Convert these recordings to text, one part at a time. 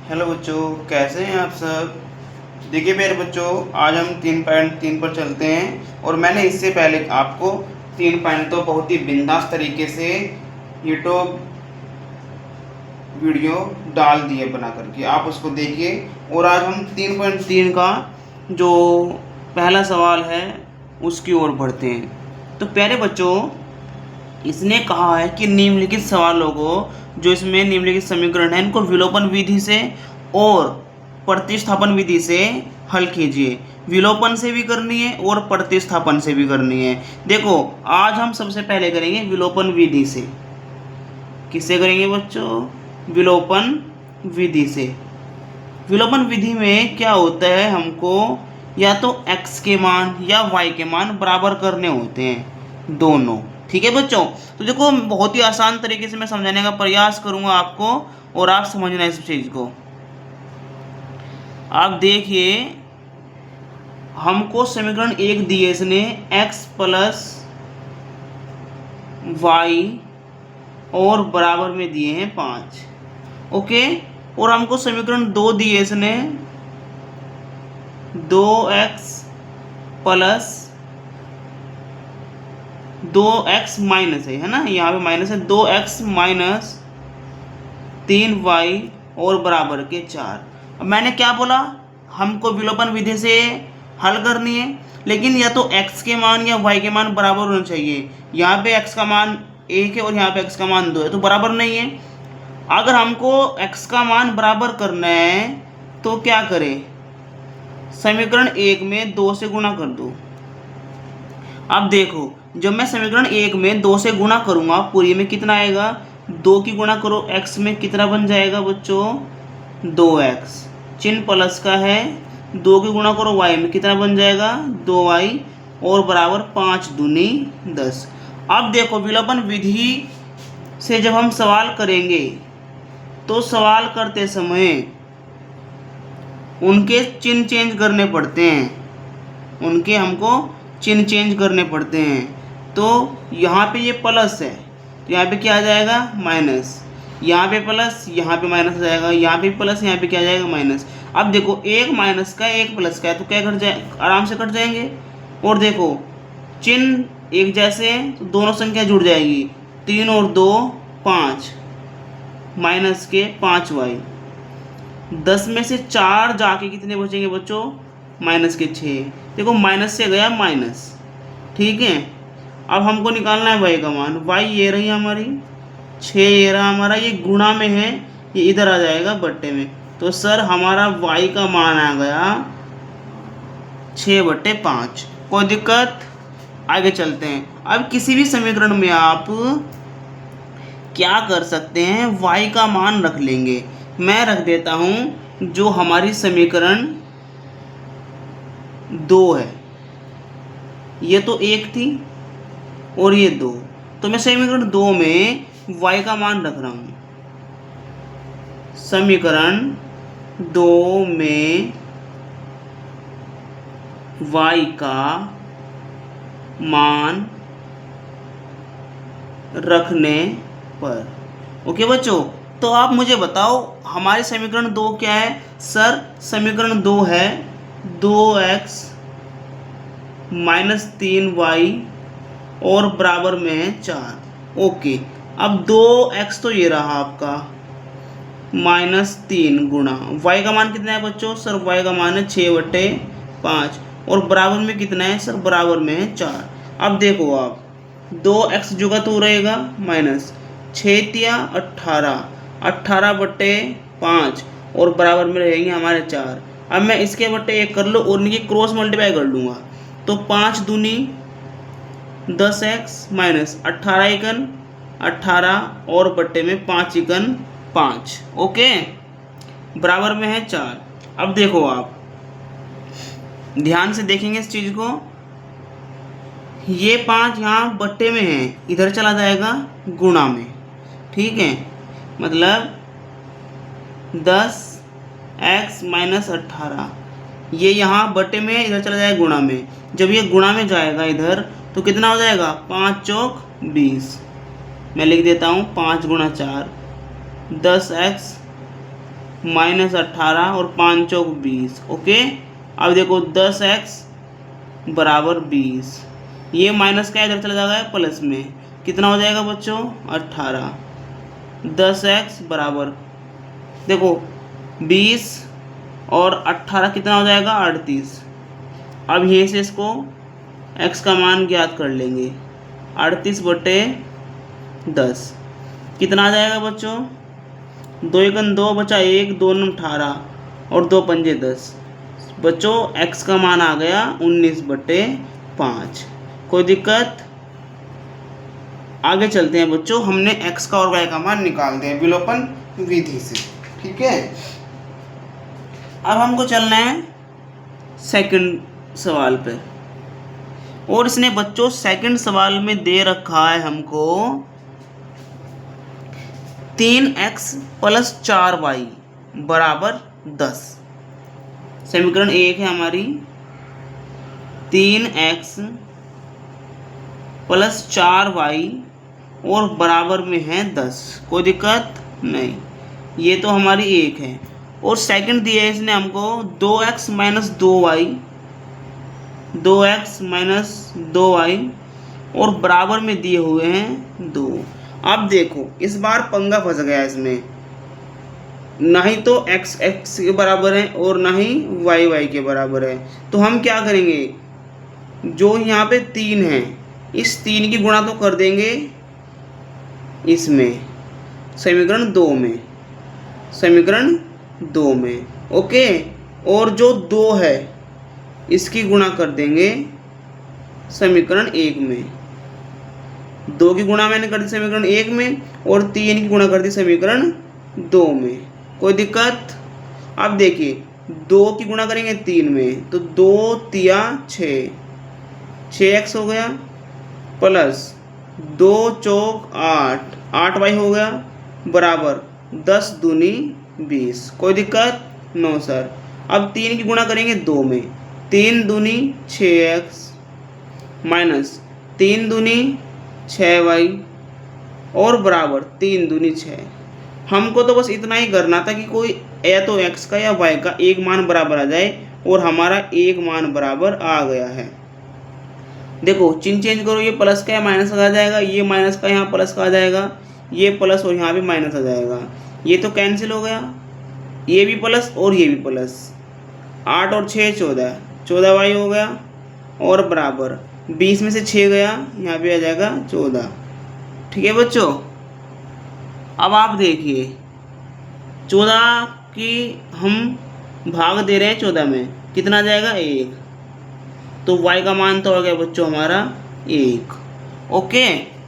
Hello बच्चों, कैसे हैं आप सब। देखिए मेरे बच्चों, आज हम 3.3 पर चलते हैं और मैंने इससे पहले आपको 3 पॉइंट तो बहुत ही बिंदास तरीके से यूट्यूब वीडियो डाल दिए बना करके, आप उसको देखिए। और आज हम 3.3 का जो पहला सवाल है उसकी ओर बढ़ते हैं। तो प्यारे बच्चों, इसने कहा है कि निम्नलिखित सवालों को, जो इसमें निम्नलिखित समीकरण है, इनको विलोपन विधि से और प्रतिस्थापन विधि से हल कीजिए। विलोपन से भी करनी है और प्रतिस्थापन से भी करनी है। देखो, आज हम सबसे पहले करेंगे विलोपन विधि से। किससे करेंगे बच्चों? विलोपन विधि से। विलोपन विधि में क्या होता है, हमको या तो x के मान या y के मान बराबर करने होते हैं, दोनों। ठीक है बच्चों, तो देखो बहुत ही आसान तरीके से मैं समझाने का प्रयास करूंगा आपको, और आप समझना इस चीज को। आप देखिए, हमको समीकरण 1 दिए इसने, x प्लस वाई और बराबर में दिए हैं 5। ओके, और हमको समीकरण 2 दिए इसने, 2x प्लस 2x माइनस है ना, यहाँ पे माइनस है, 2x माइनस 3y और बराबर के 4। अब मैंने क्या बोला, हमको विलोपन विधि से हल करनी है, लेकिन या तो x के मान या y के मान बराबर होने चाहिए। यहाँ पे x का मान 1 है और यहाँ पे x का मान 2 है, तो बराबर नहीं है। अगर हमको x का मान बराबर करना है तो क्या करें, समीकरण 1 में 2 से गुणा कर दो। अब देखो, जब मैं समीकरण 1 में 2 से गुणा करूंगा, पूरी में कितना आएगा, 2 की गुणा करो x में, कितना बन जाएगा बच्चों, 2x। चिन्ह प्लस का है, 2 की गुणा करो y में, कितना बन जाएगा, 2y और बराबर 5 दूनी 10। अब देखो, विलोपन विधि से जब हम सवाल करेंगे तो सवाल करते समय उनके चिन्ह चेंज करने पड़ते हैं, उनके हमको चिन्ह चेंज करने पड़ते हैं। तो यहाँ पे ये प्लस है तो यहाँ पे क्या आ जाएगा, माइनस। यहाँ पे प्लस, यहाँ पे माइनस आ जाएगा, यहाँ पे प्लस, यहाँ पे क्या आ जाएगा, माइनस। अब देखो, एक माइनस का एक प्लस का है तो क्या कट जाए, आराम से कट जाएंगे। और देखो, चिन्ह एक जैसे हैं तो दोनों संख्या जुड़ जाएगी, 3 और 2 5, माइनस के 5y। 10 में से 4 जाके कितने बचेंगे बच्चों, माइनस के 6। देखो, माइनस से गया माइनस। ठीक है, अब हमको निकालना है y का मान। y ये रही हमारी, 6 ये रहा हमारा, ये गुणा में है, ये इधर आ जाएगा बट्टे में। तो सर हमारा y का मान आ गया 6/5। कोई दिक्कत? आगे चलते हैं। अब किसी भी समीकरण में आप क्या कर सकते हैं, y का मान रख लेंगे। मैं रख देता हूं, जो हमारी समीकरण 2 है, ये तो 1 थी और ये 2, तो मैं समीकरण 2 में y का मान रख रहा हूं। समीकरण 2 में y का मान रखने पर। ओके बच्चों, तो आप मुझे बताओ, हमारे समीकरण 2 क्या है। सर समीकरण 2 है 2x माइनस 3y और बराबर में है 4। ओके, अब 2x तो ये रहा आपका, -3 गुणा y का मान कितना है बच्चों, सर y का मान है 6/5 और बराबर में कितना है, सर बराबर में है 4। अब देखो आप, 2x जुगा तो रहेगा माइनस 6 18, 18/5 और बराबर में रहेंगे हमारे 4। अब मैं इसके बट्टे 1 कर लो और इनकी क्रॉस मल्टीप्लाई कर लूँगा, तो 5 दूनी 10x माइनस 18 एकन 18 और बट्टे में 5 एकन 5। ओके, बराबर में है 4। अब देखो, आप ध्यान से देखेंगे इस चीज़ को, ये 5 यहाँ बट्टे में है, इधर चला जाएगा गुणा में। ठीक है, मतलब 10x माइनस 18, ये यहाँ बट्टे में है, इधर चला जाएगा गुणा में। जब ये गुणा में जाएगा इधर तो कितना हो जाएगा, 5 चौक 20। मैं लिख देता हूँ 5 गुणा 4, 10x -18 और 5 चौक 20। ओके, अब देखो 10x बराबर 20, ये माइनस का इधर चला जाएगा प्लस में, कितना हो जाएगा बच्चों 18। 10x बराबर देखो 20 और 18 कितना हो जाएगा 38। अब यहीं से इसको x का मान ज्ञात कर लेंगे, 38/10 कितना आ जाएगा बच्चों, 2 एकम 2 बचा 1, 2 नम 18 और 2 पंजे 10। बच्चों x का मान आ गया 19/5। कोई दिक्कत? आगे चलते हैं बच्चों, हमने x का और y का मान निकाल दिया विलोपन विधि से। ठीक है, अब हमको चलना है सेकंड सवाल पे, और इसने बच्चों सेकंड सवाल में दे रखा है हमको 3x + 4y बराबर 10। समीकरण 1 है हमारी 3x + 4y और बराबर में है 10। कोई दिक्कत नहीं, ये तो हमारी 1 है। और सेकंड दिया है इसने हमको 2x - 2y, 2x - 2y और बराबर में दिए हुए हैं 2। अब देखो इस बार पंगा फंस गया इसमें, ना ही तो x x के बराबर है और ना ही y y के बराबर है। तो हम क्या करेंगे, जो यहाँ पे 3 है इस 3 की गुणा तो कर देंगे इसमें समीकरण 2 में, समीकरण 2 में। ओके, और जो 2 है इसकी गुणा कर देंगे समीकरण 1 में। 2 की गुणा मैंने कर दी समीकरण 1 में और 3 की गुणा कर दी समीकरण 2 में। कोई दिक्कत? अब देखिए 2 की गुणा करेंगे 3 में तो 2 तिया 6, 6x हो गया, प्लस 2 चौक 8, 8y हो गया, बराबर 10 दूनी 20। कोई दिक्कत? No sir. अब 3 की गुणा करेंगे 2 में, 3 दूनी 6x माइनस 3 दूनी 6y और बराबर 3 दूनी 6। हमको तो बस इतना ही करना था कि कोई या तो x का या y का एक मान बराबर आ जाए, और हमारा एक मान बराबर आ गया है। देखो चिन्ह चेंज करो, ये प्लस का या माइनस का आ जाएगा, ये माइनस का यहाँ प्लस का आ जाएगा, ये प्लस और यहाँ भी माइनस आ जाएगा, ये तो कैंसिल हो गया, ये भी प्लस और ये भी प्लस। 8 और 6 14, 14y हो गया और बराबर 20 में से 6 गया, यहाँ पे आ जाएगा 14। ठीक है बच्चों, अब आप देखिए 14 की हम भाग दे रहे हैं 14 में, कितना आ जाएगा 1, तो y का मान तो हो गया बच्चों हमारा 1। ओके,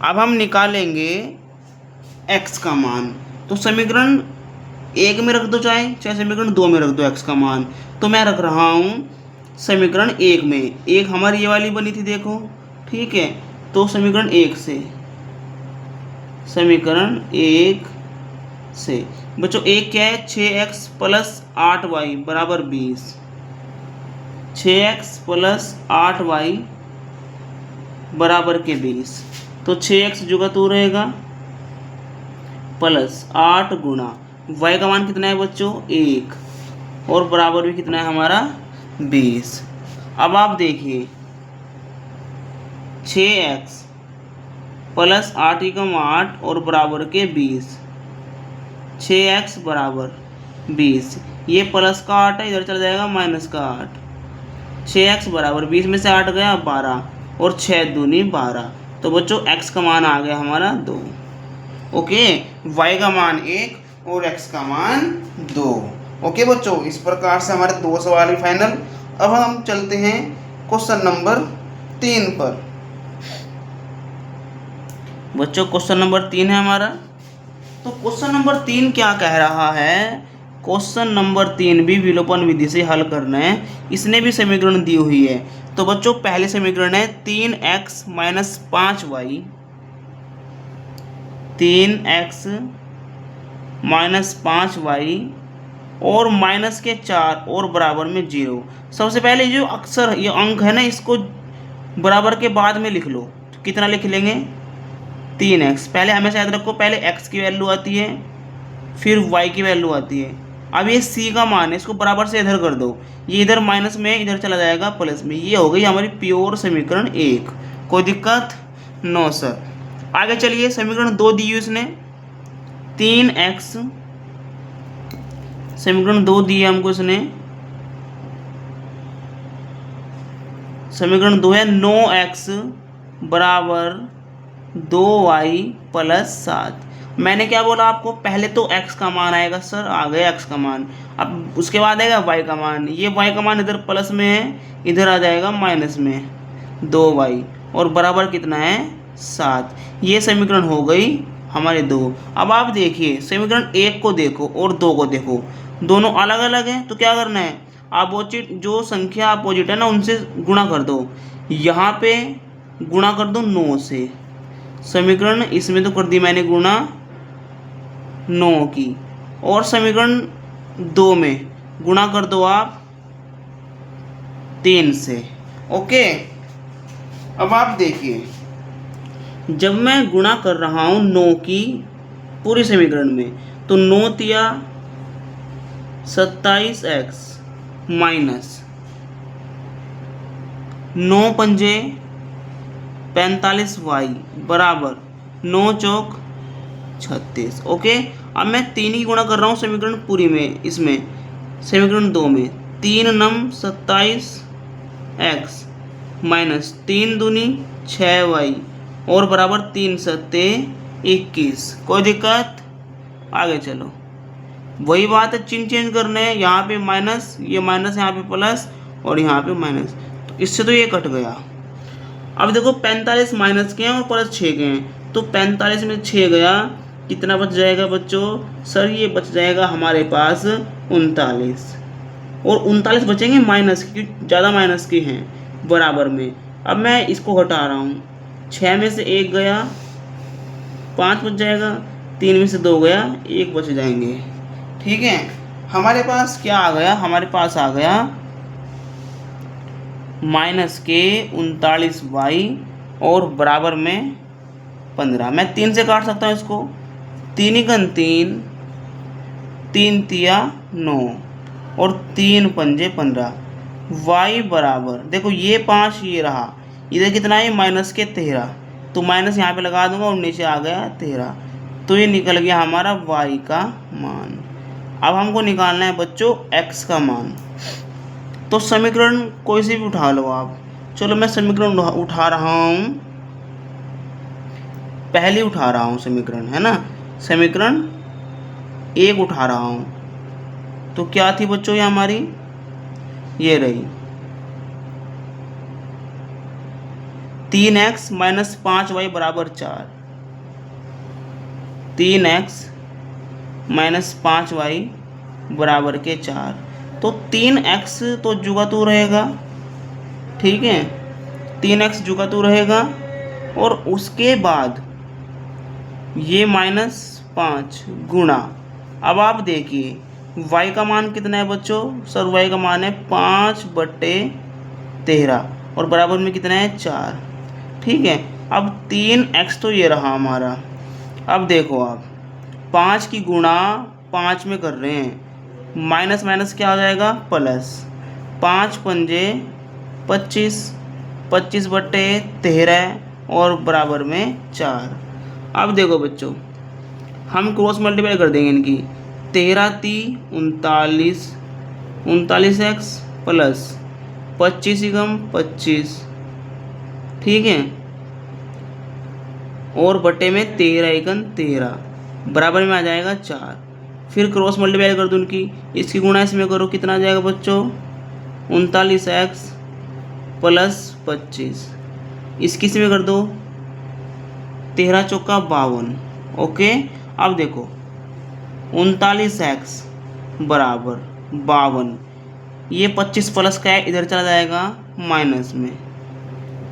अब हम निकालेंगे x का मान। तो समीकरण 1 में रख दो, चाहे समीकरण 2 में रख दो x का मान। तो मैं रख रहा हूँ समीकरण 1 में, एक हमारी ये वाली बनी थी देखो। ठीक है, तो समीकरण 1 से, समीकरण 1 से बच्चों 1 क्या है, 6x + 8y बराबर 20, 6x + 8y बराबर के 20। तो 6x जुगा तू रहेगा प्लस 8 गुणा y का मान कितना है बच्चों 1 और बराबर भी कितना है हमारा 20। अब आप देखिए 6x + 8 × 8 और बराबर के 20, 6x बराबर 20, ये प्लस का 8 है, इधर चला जाएगा माइनस का 8। 6x बराबर 20 में से 8 गया 12 और 6 दूनी 12। तो बच्चों x का मान आ गया हमारा 2। ओके, y का मान 1 और x का मान 2। ओके बच्चों, इस प्रकार से हमारे 2 सवाल फाइनल। अब हम चलते हैं क्वेश्चन नंबर 3 पर। बच्चों क्वेश्चन नंबर 3 है हमारा। तो क्वेश्चन नंबर 3 क्या कह रहा है, क्वेश्चन नंबर 3 भी विलोपन विधि से हल करना है। इसने भी समीकरण दी हुई है। तो बच्चों पहले समीकरण है 3x - 5y, 3x - 5y और माइनस के 4 और बराबर में 0। सबसे पहले जो अक्षर ये अंक है ना, इसको बराबर के बाद में लिख लो। तो कितना लिख लेंगे 3x। पहले हमेशा याद रखो, पहले x की वैल्यू आती है, फिर y की वैल्यू आती है। अब ये c का मान है, इसको बराबर से इधर कर दो, ये इधर माइनस में इधर चला जाएगा प्लस में। ये हो गई हमारी प्योर समीकरण 1। कोई दिक्कत? No sir. आगे चलिए, समीकरण 2 दी हुई इसने 3x, समीकरण 2 दी है हमको इसने, समीकरण 2 है 9x बराबर 2y प्लस 7। मैंने क्या बोला आपको, पहले तो x का मान आएगा सर, आ गया x का मान, अब उसके बाद आएगा y का मान। ये y का मान इधर प्लस में है, इधर आ जाएगा माइनस में 2y, और बराबर कितना है 7। ये समीकरण हो गई हमारे 2। अब आप देखिए समीकरण 1 को देखो और 2 को देखो, दोनों अलग अलग हैं, तो क्या करना है, अपोजिट जो संख्या अपोजिट है ना उनसे गुणा कर दो। यहाँ पे गुणा कर दो 9 से, समीकरण इसमें तो कर दी मैंने गुणा 9 की, और समीकरण 2 में गुणा कर दो आप 3 से। ओके, अब आप देखिए जब मैं गुणा कर रहा हूँ 9 की पूरी समीकरण में, तो 9 तिया 27x माइनस 9 पंजे 45y बराबर 9 चौक 36। ओके, अब मैं 3 ही गुणा कर रहा हूँ समीकरण पूरी में, इसमें समीकरण 2 में 3 नम 27x माइनस 3 दूनी 6y और बराबर 3 सत्ते 21। कोई दिक्कत? आगे चलो, वही बात है, चिन्ह चेंज करने हैं, यहाँ पे माइनस, ये माइनस, यहाँ पे प्लस और यहाँ पे माइनस, तो इससे तो ये कट गया। अब देखो 45 माइनस के हैं और प्लस 6 के हैं, तो 45 में 6 गया, कितना बच जाएगा बच्चों? सर ये बच जाएगा हमारे पास 39, और 39 बचेंगे माइनस के, क्योंकि ज़्यादा माइनस के हैं बराबर में। अब मैं इसको हटा रहा हूँ, 6 में से 1 गया, 5 बच जाएगा, 3 में से 2 गया, 1 बच जाएंगे। ठीक है, हमारे पास क्या आ गया, हमारे पास आ गया माइनस के 39y और बराबर में 15। मैं 3 से काट सकता हूँ इसको, 3 एकन 3, 3 तिया 9 और 3 पंजे 15। y बराबर, देखो ये 5 ये रहा, इधर कितना है माइनस के 13, तो माइनस यहाँ पे लगा दूंगा और नीचे आ गया 13, तो ये निकल गया हमारा y का मान। अब हमको निकालना है बच्चों x का मान, तो समीकरण कोई से भी उठा लो आप। चलो मैं समीकरण उठा रहा हूँ, पहले उठा रहा हूँ समीकरण, है ना, समीकरण 1 उठा रहा हूँ। तो क्या थी बच्चों ये हमारी, ये रही 3x माइनस 5y बराबर 4, 3x माइनस 5y बराबर के 4, तो 3x तो जुगातू रहेगा, ठीक है, 3x जुगातू रहेगा, और उसके बाद ये -5 गुणा। अब आप देखिए y का मान कितना है बच्चों? सर y का मान है 5/13 और बराबर में कितना है 4। ठीक है, अब 3x तो ये रहा हमारा। अब देखो आप 5 की गुणा 5 में कर रहे हैं, माइनस माइनस क्या आ जाएगा प्लस, 5 पंजे 25, 25/13 और बराबर में 4। अब देखो बच्चों हम क्रॉस मल्टीप्लाई कर देंगे इनकी, 13 × 39, 39x प्लस 25 × 25, ठीक है, और बटे में 13 × 13 बराबर में आ जाएगा 4। फिर क्रॉस मल्टीप्लाई कर दो उनकी, इसकी गुणा इसमें करो, कितना आ जाएगा बच्चों 39x प्लस 25, इसकी इसमें कर दो 13 चौका 52। ओके, अब देखो 39x बराबर 52, ये 25 प्लस का है इधर चला जाएगा माइनस में।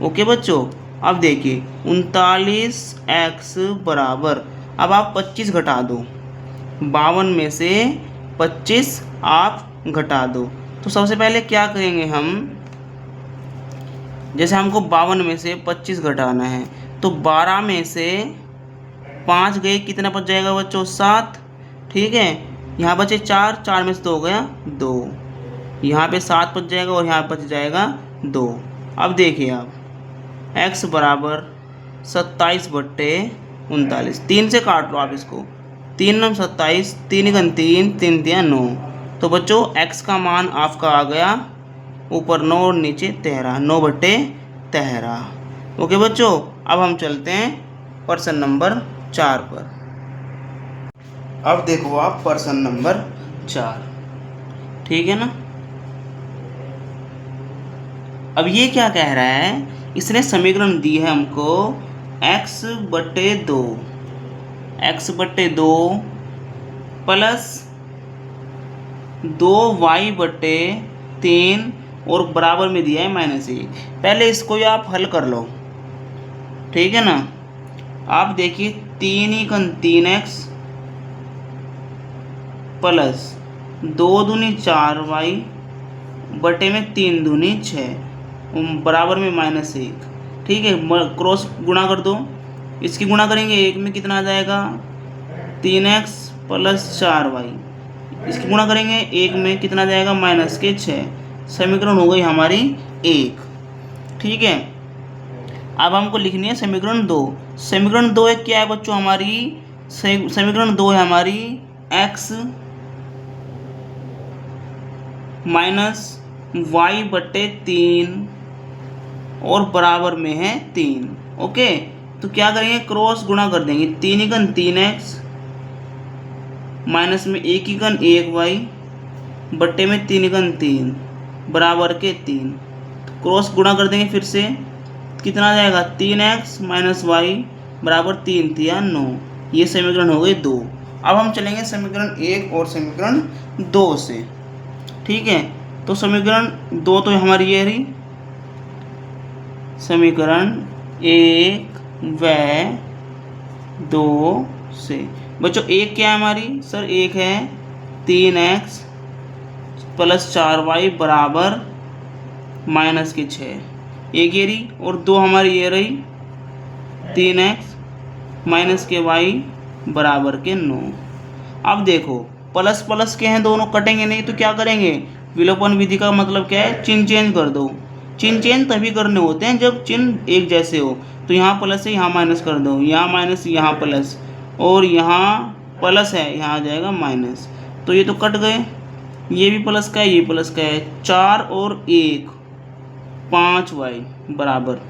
ओके बच्चों, अब देखिए 39x बराबर, अब आप 25 घटा दो, 52 में से 25 आप घटा दो, तो सबसे पहले क्या करेंगे हम, जैसे हमको 52 में से 25 घटाना है, तो 12 में से 5 गए, कितना बच जाएगा बच्चों 7, ठीक है, यहाँ बचे 4, 4 में से 2 हो गया 2, यहाँ पे 7 बच जाएगा और यहाँ बच जाएगा 2। अब देखिए आप x बराबर 27/39, 3 से काट लो आप इसको, 3 9 27, 3 1 3, 3 3 9। तो बच्चों x का मान आपका आ गया ऊपर 9 और नीचे 13, 9/13। ओके बच्चों, अब हम चलते हैं प्रश्न नंबर 4 पर। अब देखो आप प्रश्न नंबर 4, ठीक है ना। अब ये क्या कह रहा है, इसने समीकरण दी है हमको x/2 प्लस 2y/3 और बराबर में दिया है -1। पहले इसको आप हल कर लो, ठीक है ना। आप देखिए 3 × 3x प्लस 2 दूनी 4y बटे में 3 दूनी 6 बराबर में -1, ठीक है। क्रॉस गुणा कर दो, इसकी गुणा करेंगे 1 में कितना आ जाएगा 3x प्लस 4y, इसकी गुणा करेंगे 1 में कितना आ जाएगा -6। समीकरण हो गई हमारी 1, ठीक है। अब हमको लिखनी है समीकरण 2। समीकरण 2 एक क्या है बच्चों हमारी, समीकरण 2 है हमारी x - y/3 और बराबर में है 3। ओके, तो क्या करेंगे क्रॉस गुणा कर देंगे, 3 × 3x माइनस में 1 × 1y बट्टे में 3 × 3 बराबर के 3। क्रॉस गुणा कर देंगे फिर से, कितना आ जाएगा 3x - y बराबर 3 3 9। ये समीकरण हो गए 2। अब हम चलेंगे समीकरण 1 और समीकरण 2 से, ठीक है। तो समीकरण 2 तो हमारी ये रही, समीकरण 1 व 2 से बच्चों 1 क्या है हमारी, सर 1 है 3x प्लस 4y बराबर -6, एक ये रही, और 2 हमारी ये रही 3x -y बराबर के 9। अब देखो प्लस प्लस के हैं दोनों, कटेंगे नहीं तो क्या करेंगे, विलोपन विधि का मतलब क्या है, चिन्ह चेंज कर दो। चिन्ह चेंज तभी करने होते हैं जब चिन्ह एक जैसे हो। तो यहाँ प्लस है यहाँ माइनस कर दो, यहाँ माइनस यहाँ प्लस, और यहाँ प्लस है यहाँ आ जाएगा माइनस, तो ये तो कट गए। ये भी प्लस का है ये प्लस का है, 4 और 1 5y बराबर,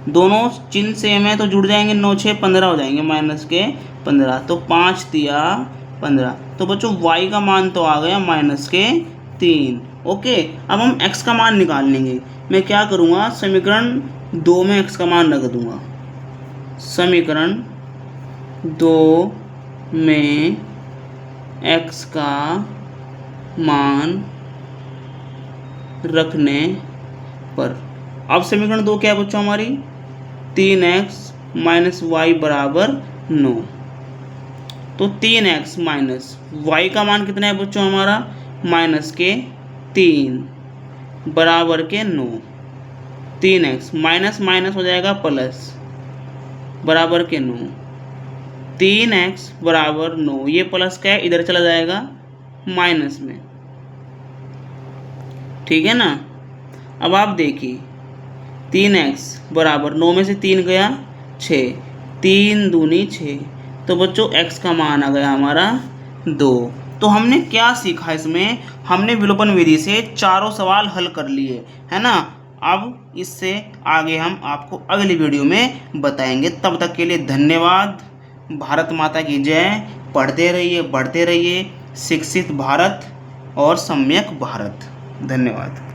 दोनों चिन्ह सेम है तो जुड़ जाएंगे, 9 6 15 हो जाएंगे -15, तो 5 तिया 15। तो बच्चों y का मान तो आ गया -3। ओके, अब हम x का मान निकाल लेंगे। मैं क्या करूँगा, समीकरण 2 में x का मान रख दूँगा। समीकरण 2 में x का मान रखने पर, अब समीकरण 2 क्या है बच्चों हमारी, 3x - y बराबर 9। तो 3x माइनस y का मान कितना है बच्चों हमारा, -3 बराबर के 9। 3x माइनस माइनस हो जाएगा प्लस बराबर के 9, 3x बराबर 9, ये प्लस का है इधर चला जाएगा माइनस में, ठीक है ना। अब आप देखिए 3x बराबर 9 में से 3 गया 6, 3 दूनी 6, तो बच्चों x का मान आ गया हमारा 2। तो हमने क्या सीखा इसमें, हमने विलोपन विधि से चारों सवाल हल कर लिए, है ना। अब इससे आगे हम आपको अगली वीडियो में बताएंगे। तब तक के लिए धन्यवाद। भारत माता की जय। पढ़ते रहिए, बढ़ते रहिए। शिक्षित भारत और सम्यक भारत। धन्यवाद।